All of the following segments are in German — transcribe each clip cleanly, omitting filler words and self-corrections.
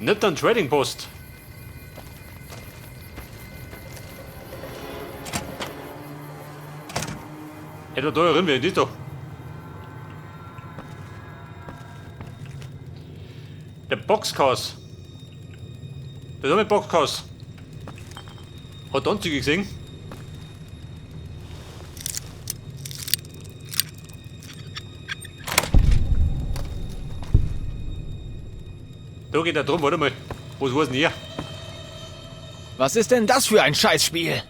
Nipton Trading Post. Hätte da drin wäre nicht da. Der Boxcars. Der ist auch mit Boxcars. Hat Anzüge gesehen? Da geht er drum, warte mal. Was war's denn hier? Was ist denn das für ein Scheißspiel?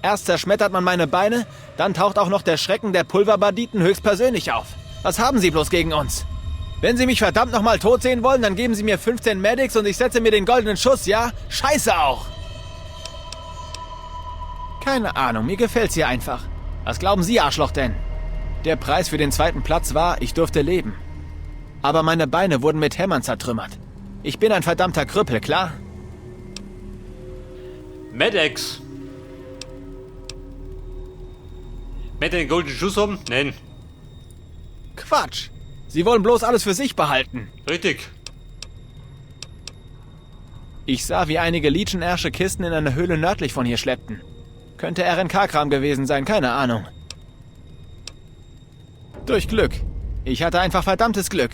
Erst zerschmettert man meine Beine, dann taucht auch noch der Schrecken der Pulverbanditen höchstpersönlich auf. Was haben Sie bloß gegen uns? Wenn Sie mich verdammt nochmal tot sehen wollen, dann geben Sie mir 15 Medics und ich setze mir den goldenen Schuss, ja? Scheiße auch! Keine Ahnung, mir gefällt's hier einfach. Was glauben Sie, Arschloch denn? Der Preis für den zweiten Platz war, ich durfte leben. Aber meine Beine wurden mit Hämmern zertrümmert. Ich bin ein verdammter Krüppel, klar? Medex. Möchte den goldenen Schuss haben? Nein. Quatsch! Sie wollen bloß alles für sich behalten. Richtig. Ich sah, wie einige Legion-Ärsche Kisten in eine Höhle nördlich von hier schleppten. Könnte RNK-Kram gewesen sein, keine Ahnung. Durch Glück. Ich hatte einfach verdammtes Glück.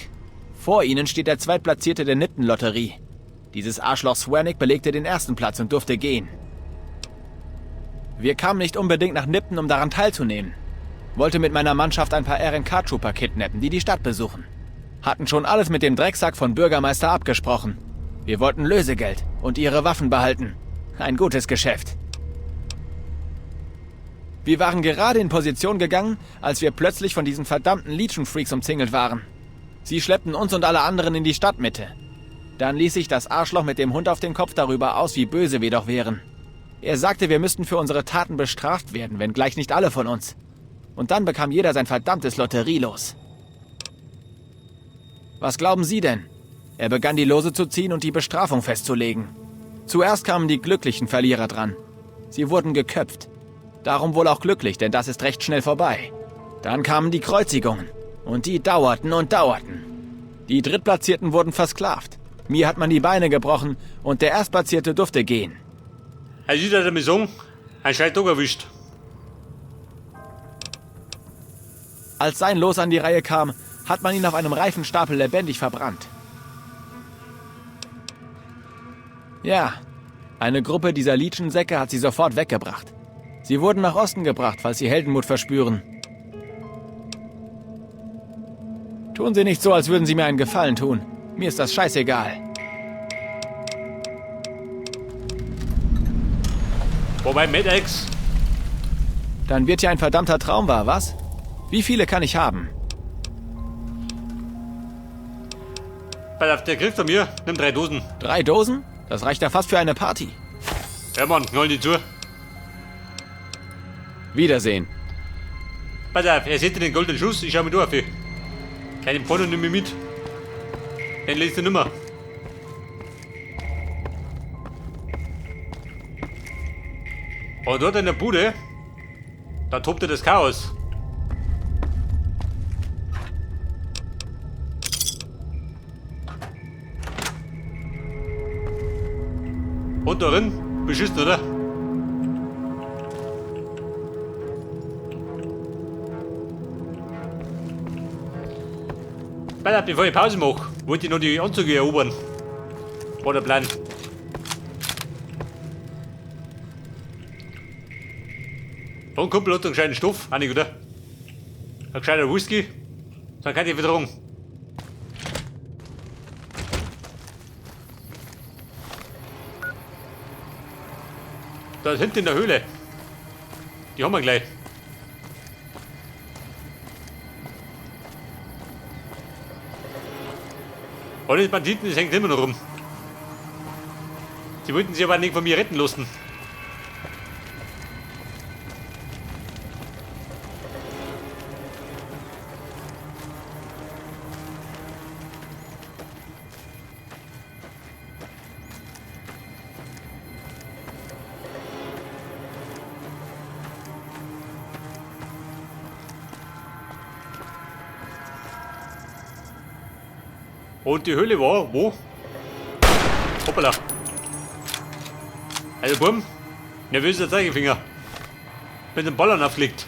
Vor ihnen steht der Zweitplatzierte der Nipton-Lotterie. Dieses Arschloch Swernick belegte den ersten Platz und durfte gehen. Wir kamen nicht unbedingt nach Nipton, um daran teilzunehmen. Wollte mit meiner Mannschaft ein paar RNK-Trooper kidnappen, die die Stadt besuchen. Hatten schon alles mit dem Drecksack von Bürgermeister abgesprochen. Wir wollten Lösegeld und ihre Waffen behalten. Ein gutes Geschäft. Wir waren gerade in Position gegangen, als wir plötzlich von diesen verdammten Legion-Freaks umzingelt waren. Sie schleppten uns und alle anderen in die Stadtmitte. Dann ließ sich das Arschloch mit dem Hund auf dem Kopf darüber aus, wie böse wir doch wären. Er sagte, wir müssten für unsere Taten bestraft werden, wenngleich nicht alle von uns. Und dann bekam jeder sein verdammtes Lotterielos. Was glauben Sie denn? Er begann die Lose zu ziehen und die Bestrafung festzulegen. Zuerst kamen die glücklichen Verlierer dran. Sie wurden geköpft. Darum wohl auch glücklich, denn das ist recht schnell vorbei. Dann kamen die Kreuzigungen. Und die dauerten und dauerten. Die Drittplatzierten wurden versklavt. Mir hat man die Beine gebrochen und der Erstplatzierte durfte gehen. Er sieht der Mission, ein Scheißtag erwischt. Als sein Los an die Reihe kam, hat man ihn auf einem Reifenstapel lebendig verbrannt. Ja, eine Gruppe dieser Legion-Säcke hat sie sofort weggebracht. Sie wurden nach Osten gebracht, falls sie Heldenmut verspüren. Tun Sie nicht so, als würden Sie mir einen Gefallen tun. Mir ist das scheißegal. Wobei Medex. Dann wird ja ein verdammter Traum wahr, was? Wie viele kann ich haben? Pass auf, der kriegt von mir, nimm 3 Dosen. 3 Dosen? Das reicht ja fast für eine Party. Ja Mann, knall die zu. Wiedersehen. Pass auf, er setzt den goldenen Schuss, ich schau mir durch. Keine Pfanne, nimm mich mit. Den lest du nimmer. Und dort in der Bude, da tobte das Chaos. Und darin, beschissen, oder? Warte, bevor ich Pause mache, wollte ich noch die Anzüge erobern. War der Plan. Und Kumpel hat einen gescheiten Stoff, auch nicht, oder? Ein gescheiter Whisky, dann kann ich wieder rum. Da ist hinten in der Höhle. Die haben wir gleich. Alle Banditen, das hängt immer noch rum. Sie wollten sich aber nicht von mir retten lassen. Und die Höhle war wo? Hoppala. Also, Bumm. Nervöser Zeigefinger. Mit dem Ballern aufliegt.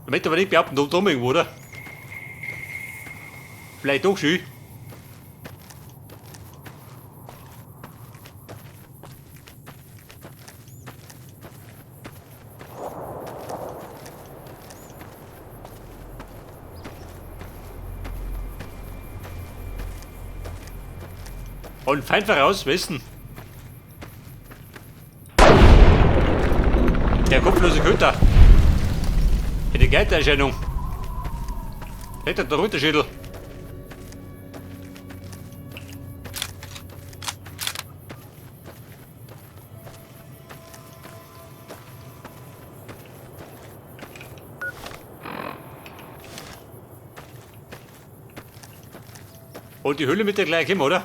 Ich möchte aber nicht behaupten, da drum irgendwo, oder? Vielleicht doch schön. Und fein voraus, Westen. Der kopflose Köter. Eine Geitererscheinung. Nicht der Runterschädel. Und die Höhle mit der gleichen, oder?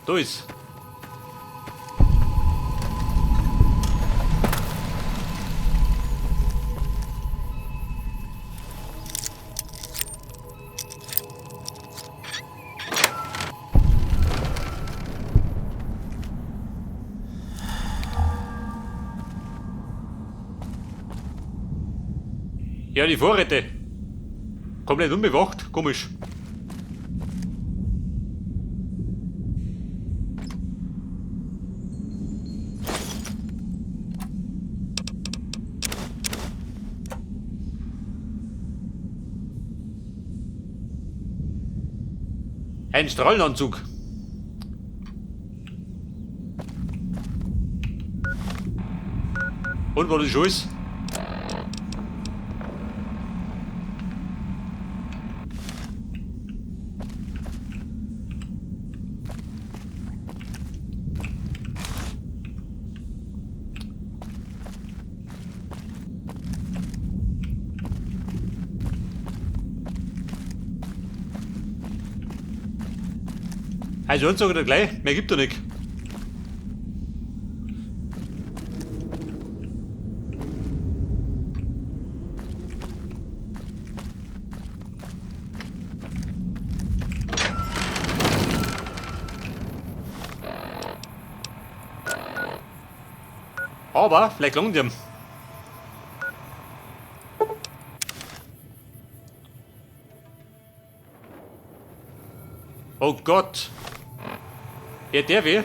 Da ist. Ja, die Vorräte. Komplett unbewacht, komisch. Ein Strahlenanzug. Und war das schon ist? Also Anzug oder gleich, mehr gibt er nicht. Aber vielleicht langt ihm. Oh Gott. Ja, der weh.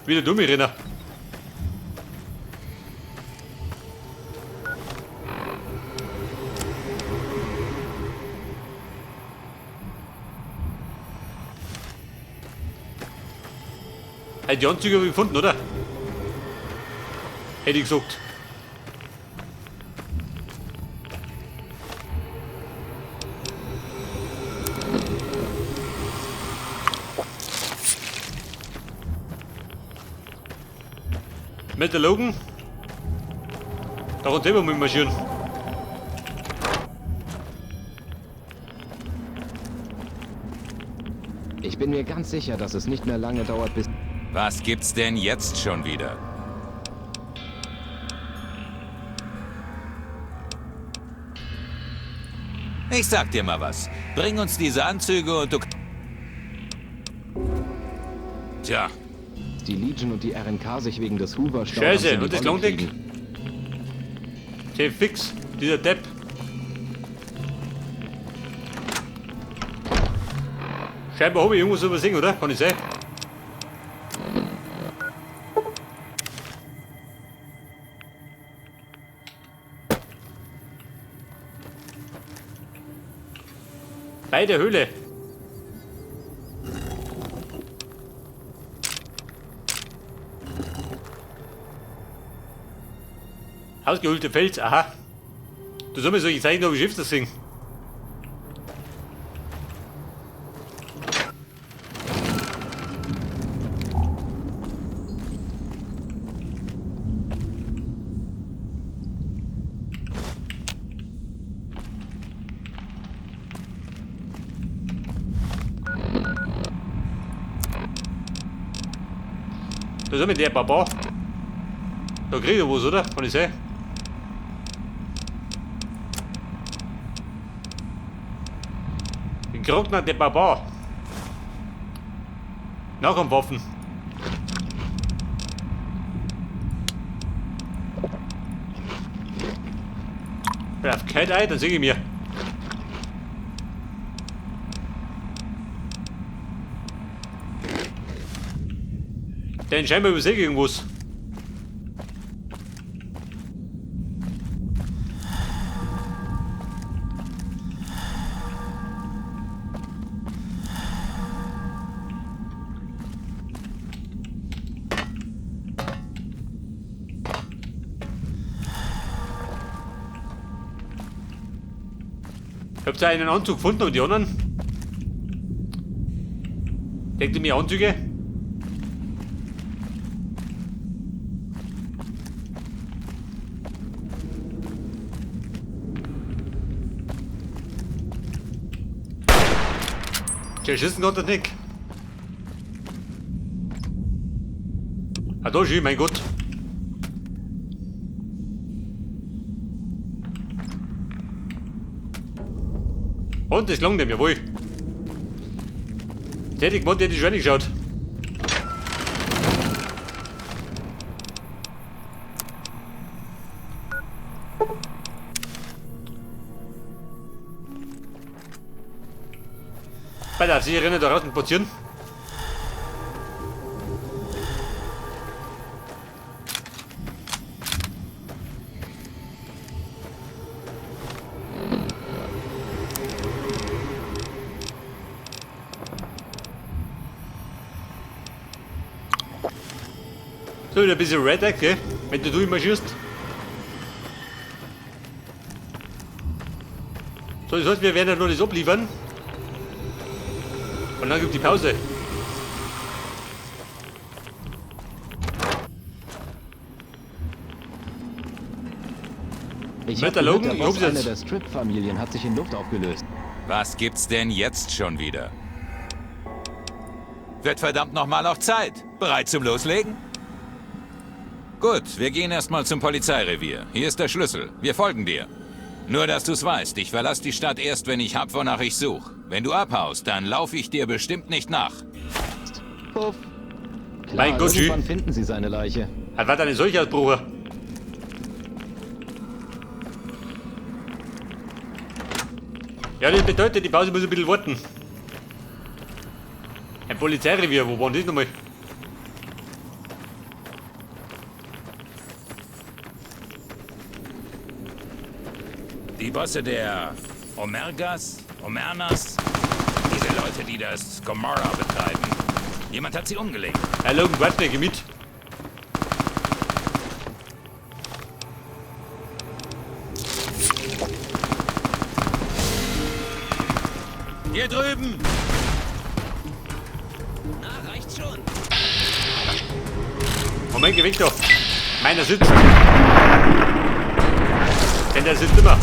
Wieder dumme Renner. Die Anzüge habe ich gefunden, oder? Hätte ich gesagt. Mit der Logan. Da kann selber mit marschieren. Ich bin mir ganz sicher, dass es nicht mehr lange dauert, bis... Was gibt's denn jetzt schon wieder? Ich sag dir mal was. Bring uns diese Anzüge und du... Tja, die Legion und die RNK sich wegen des Hoover Scheiße, und das Longdeck. Okay, fix. Dieser Depp. Scheinbar habe ich irgendwas übersehen, oder? Kann ich sein? Bei der Höhle. Ausgehöhlte Fels, aha. Du sollst mir solche Zeichen auf dem Schiff das singen. Da sind wir der Barbar. Da kriegt er was, oder? Kann ich sehen? Den Krogner, der Barbar. Nach am Waffen. Auf kein Ei, dann sehe ich mir. Den scheinbar übersehe ich irgendwas. Habt ihr einen Anzug gefunden und die anderen? Denkt ihr mir Anzüge? Der schießen kann das nicht. Ah, da schön, mein Gott. Und das langt dem, jawohl. Der hätte ich gemeint, der hätte schon geschaut. Bei der Sie rennen da raus und portieren. So, wieder ein bisschen Red Egg, gell? Wenn du immer schießt. So, das heißt, wir werden ja noch das abliefern. Und dann gibt die Pause. Ich Mit der hab Logan, gehört, ich hof's eine jetzt. der Strip-Familien hat sich in Luft aufgelöst. Was gibt's denn jetzt schon wieder? Wird verdammt nochmal auch Zeit. Bereit zum Loslegen? Gut, wir gehen erstmal zum Polizeirevier. Hier ist der Schlüssel. Wir folgen dir. Nur, dass du's weißt, ich verlasse die Stadt erst, wenn ich hab, wonach ich suche. Wenn du abhaust, dann laufe ich dir bestimmt nicht nach. Puff. Klar, Mein Gott, irgendwann finden sie seine Leiche. Hat was eine solche Ausbrucher? Ja, das bedeutet, die Pause muss ein bisschen warten. Ein Polizeirevier, wo waren das nochmal? Die Bosse der Omernas, diese Leute, die das Gomorrah betreiben. Jemand hat sie umgelegt. Herr Logan, warte, geh mit. Hier drüben! Na, reicht schon. Moment, geh weg da. Meiner sitzt. Denn der sitzt immer.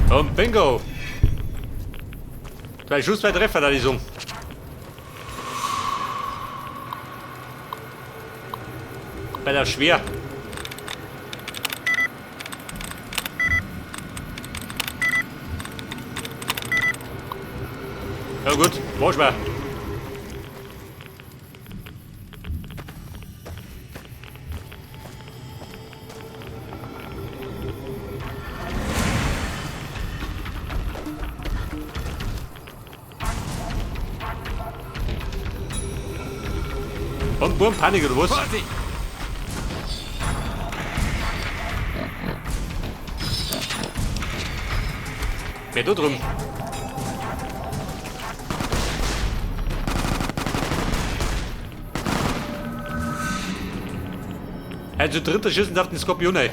Und bingo. 2 Schuss, 2 Treffer, da die Summe. Bei der schwer. Ja gut, mach mal. Und Burm, Panik oder was? Vorsicht! Wer da drüben? Also dritter Schüssen auf den Skorpion ein.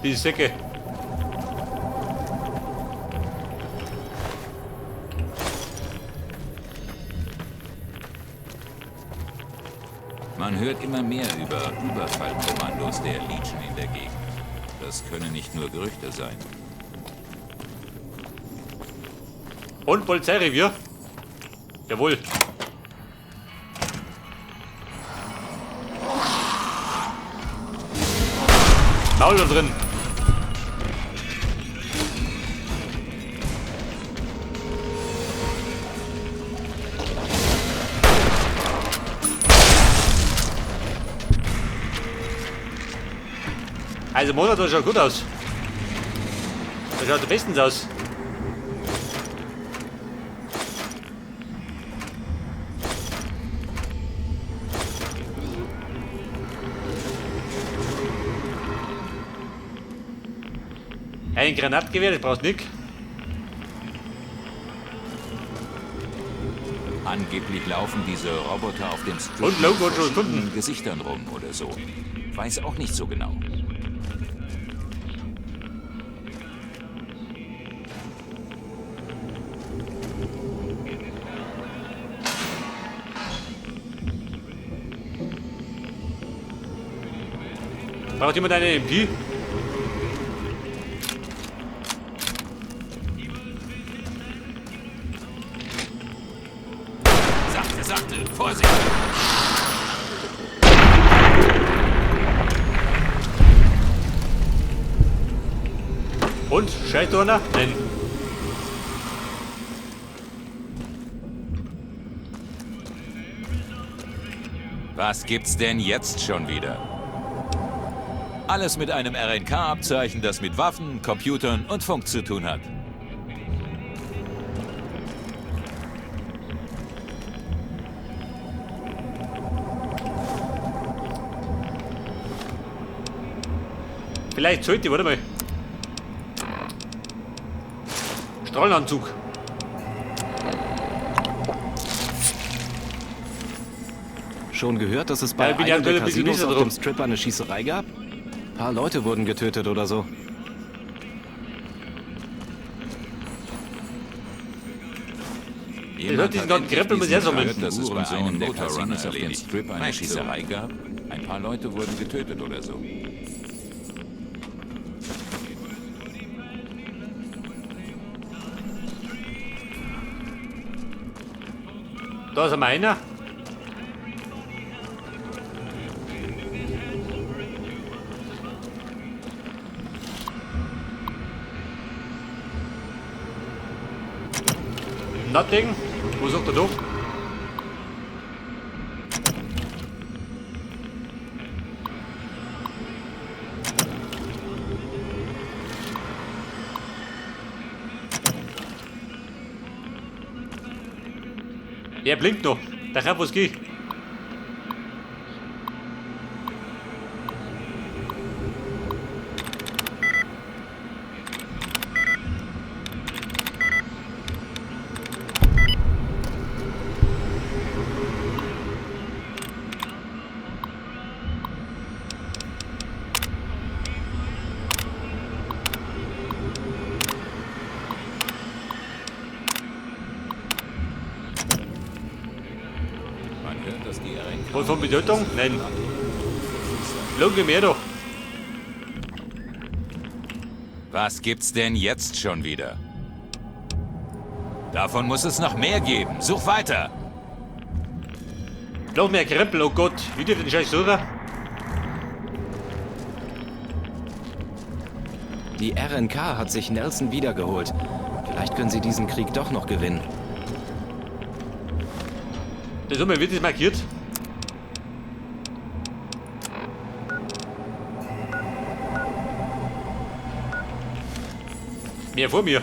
Die Säcke. Man hört immer mehr über Überfallkommandos der Legion in der Gegend. Das können nicht nur Gerüchte sein. Und Polizeirevier. Jawohl. Maul da drin. Also Monat, das schaut gut aus. Das schaut bestens aus. Ein Granatgewehr, das brauchst du nicht. Angeblich laufen diese Roboter auf dem Strip Und Logo mit schon verschiedenen gefunden. Gesichtern rum oder so. Weiß auch nicht so genau. Braucht jemand eine MP? Sachte, sachte, Vorsicht! Und? Scheidturner? Nein. Was gibt's denn jetzt schon wieder? Alles mit einem RNK-Abzeichen, das mit Waffen, Computern und Funk zu tun hat. Vielleicht sollte, warte mal. Strahlenanzug. Schon gehört, dass es bei Ja, ich bin ja einem der aktuell ein bisschen Casinos nicht so auf drum. dem Strip eine Schießerei gab? Ein paar Leute wurden getötet oder so. hört diesen ganzen Krempel mit der Summe. Dass es bei einem der Casinos auf dem erledigt. Strip eine Meinst du? Schießerei gab? Ein paar Leute wurden getötet oder so. Da ist einmal einer. Nothing. Wo sucht er doch? Er blinkt noch. Der kann was gehen. Man hört, dass die RNK Und von Bedeutung? Nein. Lunge mehr doch. Was gibt's denn jetzt schon wieder? Davon muss es noch mehr geben. Such weiter. Noch mehr Krempel, oh Gott. Wie dürfen den Scheiß suchen? Die RNK hat sich Nelson wiedergeholt. Vielleicht können sie diesen Krieg doch noch gewinnen. Der Summe wird es markiert. Mehr vor mir.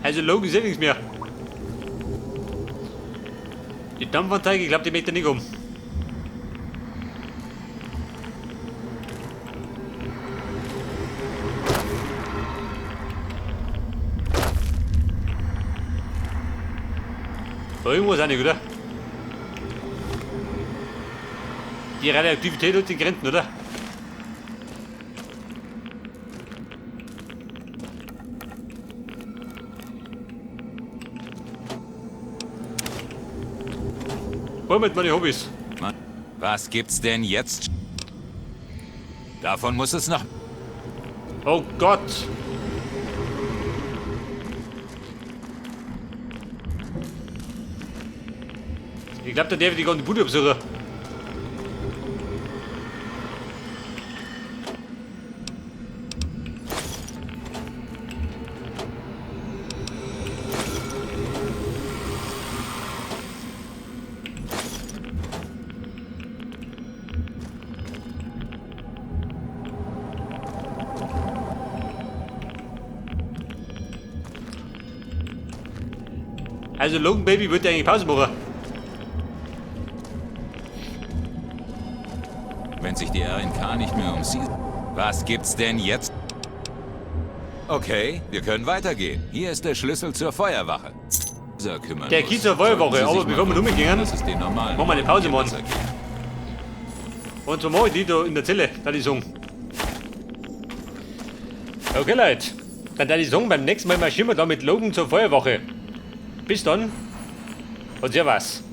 Also Logan sieht nichts mehr. Die Dampfanzeige, ich glaube, die mäht er nicht um. Da irgendwo ist nicht, oder? Die Radioaktivität und die Grenzen, oder? Wo mit meine Hobbys? Mann, was gibt's denn jetzt? Davon muss es noch... Oh Gott! Ich glaube, der darf die ganze Bude besuchen. Also Logan Baby wird ja eigentlich Pause machen. Wenn sich die RNK nicht mehr um sie... Was gibt's denn jetzt? Okay, wir können weitergehen. Hier ist der Schlüssel zur Feuerwache. Dieser kümmern Der muss. Kiez zur Feuerwache, Sollten Sie aber sich bevor mal wir rumgehen, wundern, dass es den normalen machen wir eine Pause, Leuten Mann. besser geht. Und so mache ich die da in der Zelle, da die Song. Okay Leute, dann da die Song beim nächsten Mal marschieren wir da mit Logan zur Feuerwache. Bis dann und servus.